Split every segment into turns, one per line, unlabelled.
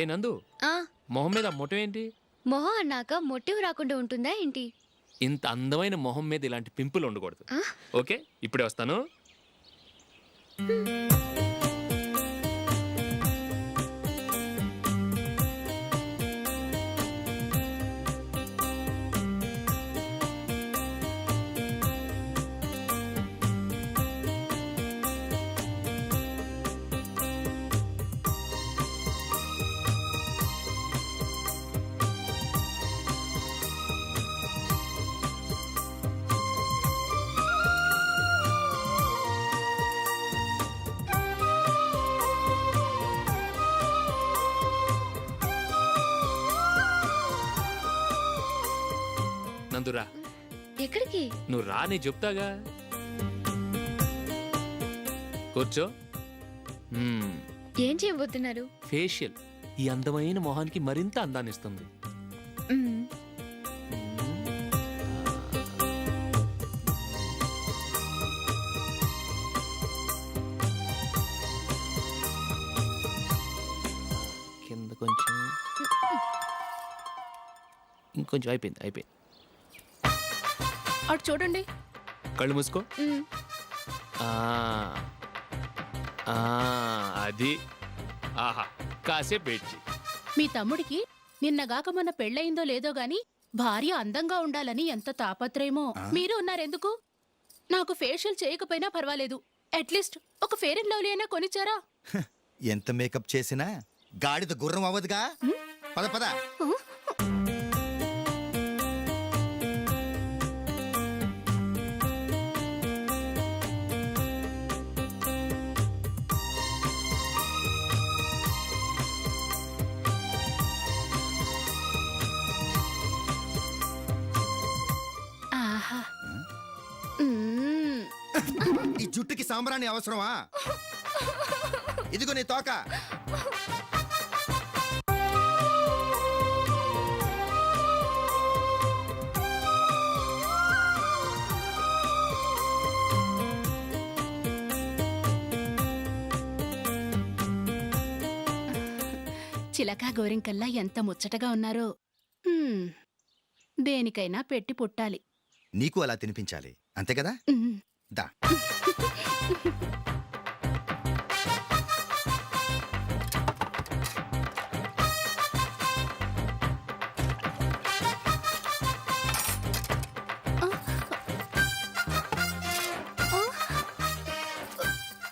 ఏ నందు, మొహం మీద మొటం ఏంటి?
మొహం అన్నాక మొటివ్ రాకుండా ఉంటుందా ఏంటి?
ఇంత అందమైన మొహం మీద ఇలాంటి పింపుల్ ఉండకూడదు. ఓకే, ఇప్పుడే వస్తాను. నందురా,
ఎక్కడికి?
నువ్వు రా, నీ చెప్తాగా. కూర్చో.
ఏం చేయబోతున్నారు?
ఫేషియల్ ఈ అందమైన మొహానికి మరింత అందాన్ని ఇస్తుంది. కింద కొంచెం, ఇంకొంచెం. అయిపోయింది.
అటు చూడండి.
కళ్ళు మూసుకో. అది. ఆహా, కాసేపు వెయిట్ చెయ్యి.
మీ తమ్ముడికి నిన్నగాక మొన్న పెళ్ళయిందో లేదో గాని భార్య అందంగా ఉండాలని ఎంత తాపత్రయమో. మీరు ఉన్నారెందుకు? నాకు ఫేషియల్ చేయకపోయినా పర్వాలేదు, అట్లీస్ట్ ఒక ఫేర్ అండ్ లవ్లీ అయినా కొనిచ్చారా?
ఎంత మేకప్ చేసినా గాడిద గుర్రం అవ్వదుగా. పద పద. ఈ జుట్టుకి సాంబ్రాణి అవసరమా? ఇదిగో నీ తోక.
చిలకా గోరింకల్లా ఎంత ముచ్చటగా ఉన్నారో. దేనికైనా పెట్టి పుట్టాలి.
నీకు అలా తినిపించాలి, అంతే కదా? దా.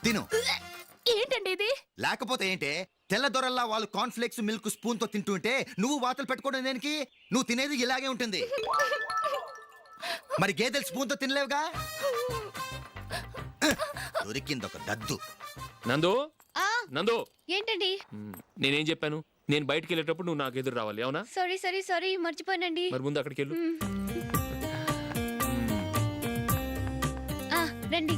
తిను.
ఏంటండి ఇది?
లేకపోతే ఏంటే, తెల్లదొరల్లా వాళ్ళు కార్న్ఫ్లేక్స్ మిల్క్ స్పూన్ తో తింటుంటే నువ్వు వాతలు పెట్టుకోవడం దేనికి? నువ్వు తినేది ఇలాగే ఉంటుంది. మరి గేదెలు స్పూన్ తో తినలేవుగా. దొరికింది ఒక దద్దు.
నందు,
ఏంటండి?
నేనేం చెప్పాను? నేను బయటికి వెళ్ళేటప్పుడు నువ్వు నాకు ఎదురు రావాలి, అవునా?
సారీ మర్చిపోయానండి.
మరి ముందు అక్కడికి వెళ్ళు.
రండి.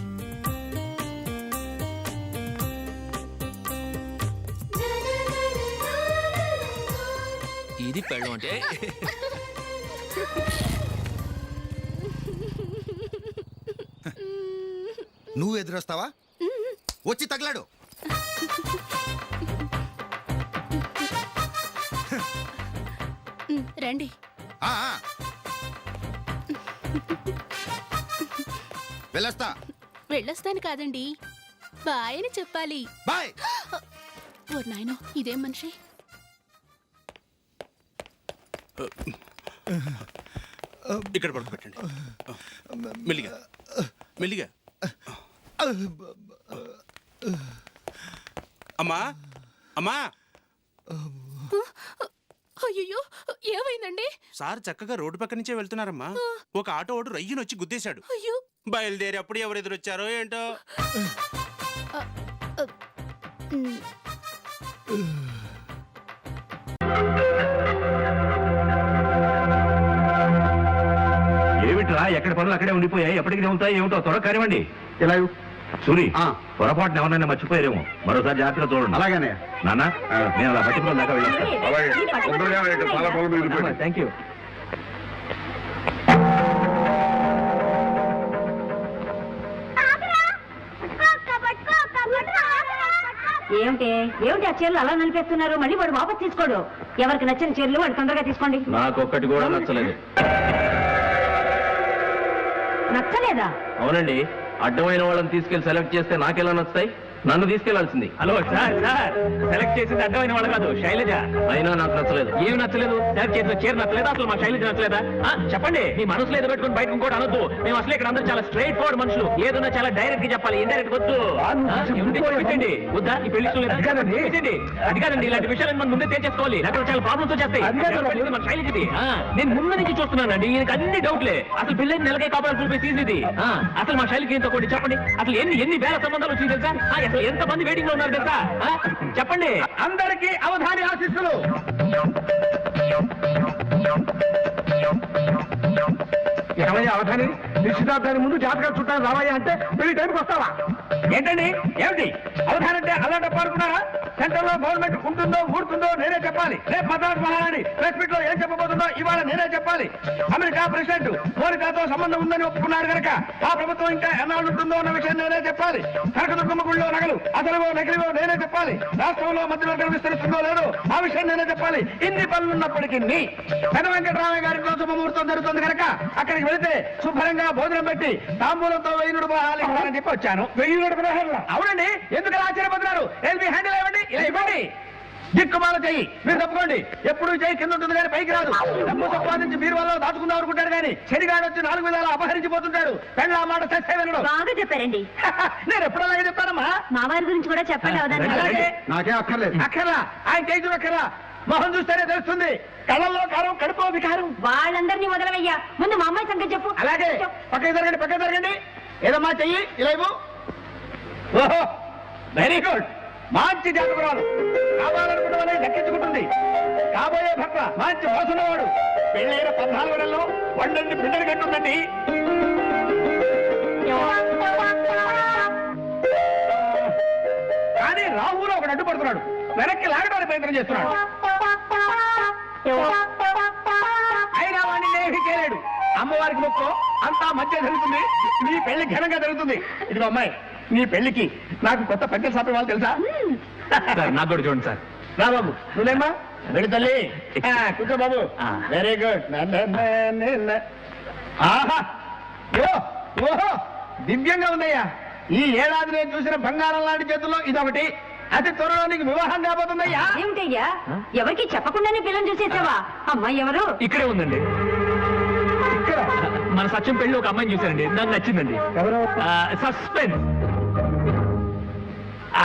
ఇది పెళ్ళం అంటే.
నువ్వు ఎదురొస్తావా? వచ్చి తగలాడు.
రండి. వెళ్ళొస్తాను కాదండి, బాయ్ అని చెప్పాలి.
బాయ్.
ఓ నాయనో, ఇదేం మనిషి?
ఇక్కడ పడుకోబెట్టండి. మెల్లిగా మెల్లిగా. అమ్మా అమ్మా.
అయ్యో, ఏమైందండి?
సార్ చక్కగా రోడ్డు పక్క నుంచే వెళ్తున్నారమ్మా. ఒక ఆటో ఓడు రయ్యను వచ్చి గుద్దేశాడు.
అయ్యో.
బయలుదేరి అప్పుడు ఎవరు ఎదురొచ్చారో ఏంటో.
ఏమిట్రా, ఎక్కడ పనులు అక్కడే ఉండిపోయాయి, ఎప్పటికీ ఉంటాయి ఏమిటో త్వరగా కానివ్వండి. ఇలా సూరి, పొరపాటున ఎవరైనా మర్చిపోయారేమో, మరోసారి జాగ్రత్తగా చూడండి. అలాగనే నాన్న, నేను అలా పట్టుకుని దాకా వెళ్ళొస్తాను. Thank you.
ఏం అంటే ఏమిటి ఆ చీరలు అలా నలిపేస్తున్నారు? మళ్ళీ వాడు వాపస్ తీసుకోడు. ఎవరికి నచ్చిన చీరలు వాడు తొందరగా తీసుకోండి.
నాకొక్కటి కూడా నచ్చలేదు.
నచ్చలేదా?
అవునండి, అడ్డమైన వాళ్ళని తీసుకెళ్లి సెలెక్ట్ చేస్తే నాకెలా నచ్చుతాయి? నన్ను తీసుకెళ్లాల్సింది.
హలో సార్ సార్, సెలెక్ట్ చేసింది అడ్డమైన వాళ్ళు కాదు, శైలజ.
అయినా నాకు నచ్చలేదు.
ఏమి నచ్చలేదు? సెలెక్ట్ చేసిన చీర నచ్చలేదా? అసలు మా శైలజ నచ్చలేదా? చెప్పండి, మీ మనసులో ఏదో పెట్టుకుని బయట ఇంకోటి అనొద్దు. మేము అసలు ఇక్కడ అందరూ చాలా స్ట్రైట్ ఫార్వర్డ్ మనుషులు. ఏదన్నా చాలా డైరెక్ట్ గా చెప్పాలి, ఇండైరెక్ట్ వద్దు. చూపించండి, వద్దా? ఈ పెళ్లి చూపించండి. అది కాదండి, ఇలాంటి విషయాలను మనం ముందే తేల్చేసుకోవాలి. అక్కడ చాలా ప్రాబ్లమ్స్ వచ్చేస్తాయి. మన శైలజది నేను ముందు నుంచి చూస్తున్నానండి, ఈయనకి అన్ని డౌట్లే. అసలు పెళ్లి నెలకై కాపాడాల్సి రూపాయి ఇది. అసలు మా శైలికి ఇంత ఒకటి చెప్పండి, అసలు ఎన్ని వేల సంబంధాలు వచ్చింది తెలుసా? అసలు ఎంతమంది వెయిటింగ్ లో ఉన్నారు తెలుసా? చెప్పండి. అందరికీ అవధాని ఆశీస్సులు.
ఏమయ్యా అవధాని, నిశ్చితార్థానికి ముందు జాతకాలు చుట్టాలు రావయ్యా అంటే పెళ్లి టైంకి వస్తావా?
ఏంటండి ఏమిటి అవధానం అంటే అలా అనుకున్నారా? సెంట్రల్ లో గవర్నమెంట్ ఉంటుందో ఊడుతుందో నేనే చెప్పాలి. రేపు మద్రాసు మహారాణి ప్రెస్ మీట్ లో ఏం చెప్పబోతుందో ఇవాళ నేనే చెప్పాలి. అమెరికా ప్రెసిడెంట్ మోనికాతో సంబంధం ఉందని ఒప్పుకున్నాడు కనుక ఆ ప్రభుత్వం ఇంకా ఎన్నాళ్ళు ఉంటుందో అన్న విషయం నేనే చెప్పాలి. కనకదుర్గమ్మ గుళ్ళో నగలు అసలువో నకిలివో నేనే చెప్పాలి. రాష్ట్రంలో మధ్యవర్గం విస్తరిస్తుందో లేదో ఆ విషయం నేనే చెప్పాలి. ఇన్ని పనులున్నప్పటికీ పెద్ద వెంకటరామయ్య గారింట్లో శుభముహూర్తం జరుగుతుంది కనుక అక్కడికి వెళితే శుభ్రంగా భోజనం పెట్టి తాంబూలంతో 1000 బహాలు ఇవ్వాలని చెప్పి వచ్చాను. 1000 బహాలు? అవునండి. ఎందుకు ఆశ్చర్యపోతున్నారు? ఎల్బీ హ్యాండిల్ ఇవ్వండి, ఇలా ఇవ్వండి. దిక్కుమాల చెయ్యి మీరు తప్పుకోండి. ఎప్పుడు చెయ్యి కింద ఉంటుంది కానీ పైకి రాదు. డబ్బు సంపాదించి మీరు వల్ల దాచుకుందాం అనుకుంటాడు కానీ చెడిగాడు వచ్చి 4 విధాలు అపహరించిపోతుంటాడు. పెళ్ళ మాట సత్య వినడు.
బాగా చెప్పారండి.
నేను ఎప్పుడు అలాగే చెప్తానమ్మా.
మా వారి గురించి కూడా చెప్పండి. అవధాని
నాకే అక్కర్లేదు.
అక్కర్లా, ఆయన చేసిన అక్కర్లా. మొహం చూస్తేనే తెలుస్తుంది. కళ్ళల్లో కారం, కడుపులో వికారం.
వాళ్ళందరినీ వదలవయ్యా. ముందు మా అమ్మాయి సంగతి చెప్పు.
అలాగే పక్కకి జరగండి, పక్కకి జరగండి. ఏదమ్మా చెయ్యి ఇలా ఇవ్వు. ఓహో వెరీ గుడ్. మంచి జాతకురాలు, కావాలనుకుంటే దక్కించుకుంటుంది. కాబోయే భర్త మంచి మోసనవాడు. పెళ్ళైన 14 నెలల్లో వండండి పిండని కట్టుందండి. కానీ రాహులో ఒకడు అడ్డుపడుతున్నాడు, వెనక్కి లాగడానికి ప్రయత్నం చేస్తున్నాడు. అయినా వాడిని ఏమీ చేయలేడు. అమ్మవారికి మొక్కో అంతా మధ్య జరుగుతుంది. నీ పెళ్లి ఘనంగా జరుగుతుంది. ఇదిగో అమ్మాయి, నీ పెళ్లికి నాకు కొత్త పెద్ద సాపే వాళ్ళు తెలుసా? నాకు కూడా చూడండి సార్. రా బాబు, నువ్వేమ్మా వెళ్ళి తల్లి. కూర్చో బాబు. Very good. ఆహా, ఓహో దివ్యంగా ఉందయ్యా. ఈ ఏడాది నేను చూసిన బంగారం లాంటి చేతుల్లో ఇదొకటి. అతి త్వరలో నీకు వివాహం కాబోతుందయ్యా.
ఏమిటయ్యా, ఎవరికి చెప్పకుండానే పిల్లని చూసేసావా? అమ్మాయి ఎవరు?
ఇక్కడే ఉందండి. ఇక్కడ మన సత్యం పెళ్లి ఒక అమ్మాయిని చూశానండి, నాకు నచ్చిందండి. ఎవరు? సస్పెన్స్.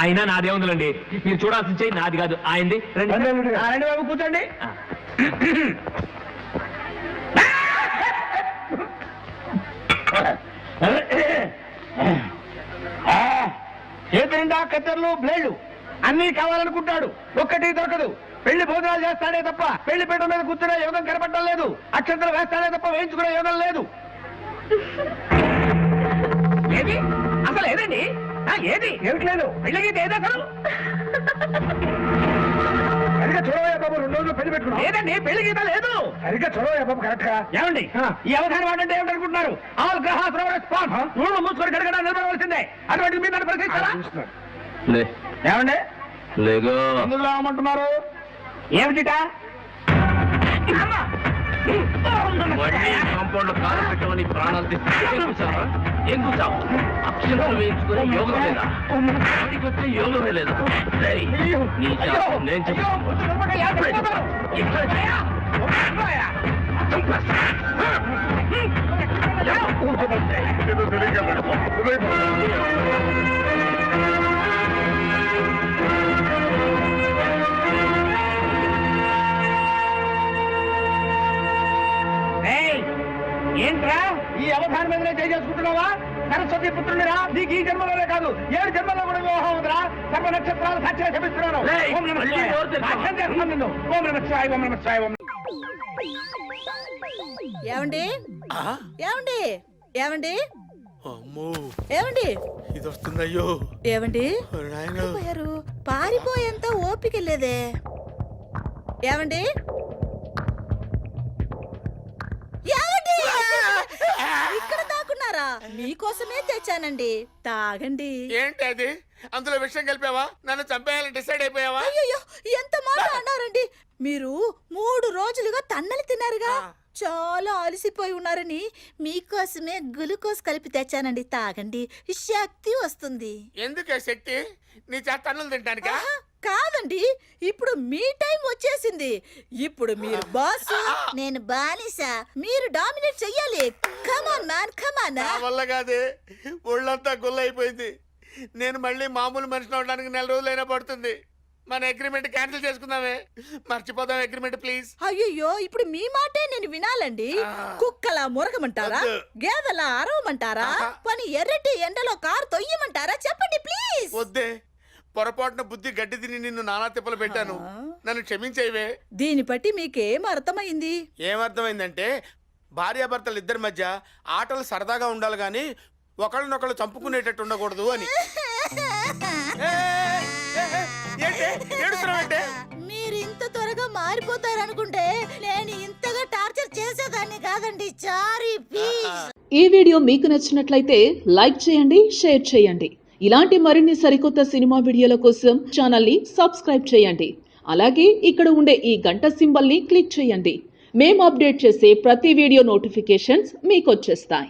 అయినా నాదే ఉందండి, మీరు చూడాల్సిన చెయ్యి నాది కాదు, ఆయనది. రండి బాబు, కూర్చోండి. చేతి నిండా కత్తెరలు, బ్లేడ్లు అన్నీ కావాలనుకుంటాడు, ఒక్కటి దొరకదు. పెళ్లి భోజనాలు చేస్తాడే తప్ప పెళ్లి పీట మీద కూర్చునే యోగం కనపడటం లేదు. అక్షంతలు వేస్తాడే తప్ప వేయించుకునే యోగం లేదు. ఏది అసలు ఏదండి? ఏది ఏమిటి లేదు? పెళ్లికి ఏది అసలు? సరిగ్గా చూడవయ్యా బాబు, 2 రోజులు పెళ్లి పెట్టుకున్నాం. లేదండి, పెళ్లి గీత లేదు. సరిగ్గా చూడవయ్యా బాబు, కరెక్ట్ గా. ఏమండి ఈ అవధానం వాడంటే ఏమిటనుకుంటున్నారు? ఆల్ గ్రహాస్ నూనె మూసుకొని గడగడ నిలబడవలసిందే. అటువంటి మీరు నన్ను ప్రశ్నిస్తారా? ఏమండి
లేగో
ఎందుకు రావమంటున్నారు? ఏమిటిట?
కాంపౌండ్ కాలం పెట్టమని ప్రాణాలు తీసుకుంటావా? ఏం కూర్చావు? అక్షరాలు వేయించుకునే యోగం లేదా? వచ్చే యోగమే లేదా? నీ శాస్త్రం నేను
ఏంట్రా ఈ అవధానం మీదనే చేసుకుంటున్నావా? సరస్వతి పుత్రునిరా, నీకు ఈ జన్మలోనే కాదు 7 జన్మలో కూడా వివాహం అవుతురా. సర్వ నక్షత్రాలు సాక్షిగా చెప్పిస్తున్నాను. ఓం నమః శివాయ. ఓం నమః శివాయ, ఓం నమః శివాయ, ఓం
ఏమండి ఏమండి ఏమండి
అమ్మో
ఏమండి
ఇది వస్తుందయ్యో.
ఏమండి పోయారు, పారిపోయేంత ఓపిక లేదే. ఏమండి ఏమండి ఇక్కడ దాక్కున్నారా? మీకోసమే తెచ్చానండి, తాగండి.
ఏంటి అది? అందులో విషయం కలిపావా? నన్ను చంపేయాలని డిసైడ్ అయిపోయావా?
అయ్యో, ఎంత మాట అన్నారండి. మీరు 3 రోజులుగా తన్నలు తిన్నారుగా, చాలా అలసిపోయి ఉన్నారని మీకోసమే గ్లూకోజ్ కలిపి తెచ్చానండి, తాగండి, శక్తి వస్తుంది.
ఎందుకే శక్తి? నీ చేత అన్నులు తింటానికా?
ఆహా, కాదండి, ఇప్పుడు మీ టైం వచ్చేసింది. ఇప్పుడు మీరు బాస్, నేను బానిస, మీరు డామినేట్ చెయ్యాలి. కమాన్ మ్యాన్, కమాన్.
నా వల్ల కాదే, ఒళ్ళంతా గుల్లైపోయింది. నేను మళ్ళీ మామూలు మనిషిని అవడానికి 4 రోజులైనా పడుతుంది. మన అగ్రిమెంట్ క్యాన్సిల్ చేసుకుందామే. మర్చిపోదాం అగ్రిమెంట్ ప్లీజ్.
అయ్యో, ఇప్పుడు మీ మాటే నేను వినాలండి. కుక్కలా మురగమంటారా,
వద్దు.
గేదలా అరవమంటారా,
ఆహా.
పని ఎర్రటి ఎండలో కారు తొయ్యమంటారా? చెప్పండి ప్లీజ్.
వద్దే, పొరపాటున బుద్ధి గడ్డి తిని నిన్ను నానా తిప్పలు పెట్టాను. నన్ను క్షమించేవే.
దీన్ని బట్టి మీకేం అర్థమైంది?
ఏమర్థమైందంటే, భార్యాభర్తలు ఇద్దరి మధ్య ఆటలు సరదాగా ఉండాలి గాని ఒకళ్ళనొకళ్ళు చంపుకునేటట్టు ఉండకూడదు అని.
మీరు ఇంత త్వరగా మారిపోతారనుకుంటే నేను ఇంతగా టార్చర్ చేసేదాన్ని కాదండి. Sorry please.
ఈ వీడియో మీకు నచ్చినట్లయితే లైక్ చేయండి, షేర్ చేయండి. ఇలాంటి మరిన్ని సరికొత్త సినిమా వీడియోల కోసం ఛానల్ని సబ్స్క్రైబ్ చేయండి. అలాగే ఇక్కడ ఉండే ఈ గంట సింబల్ని క్లిక్ చేయండి. మేము అప్డేట్ చేసే ప్రతి వీడియో నోటిఫికేషన్స్ మీకు వచ్చేస్తాయి.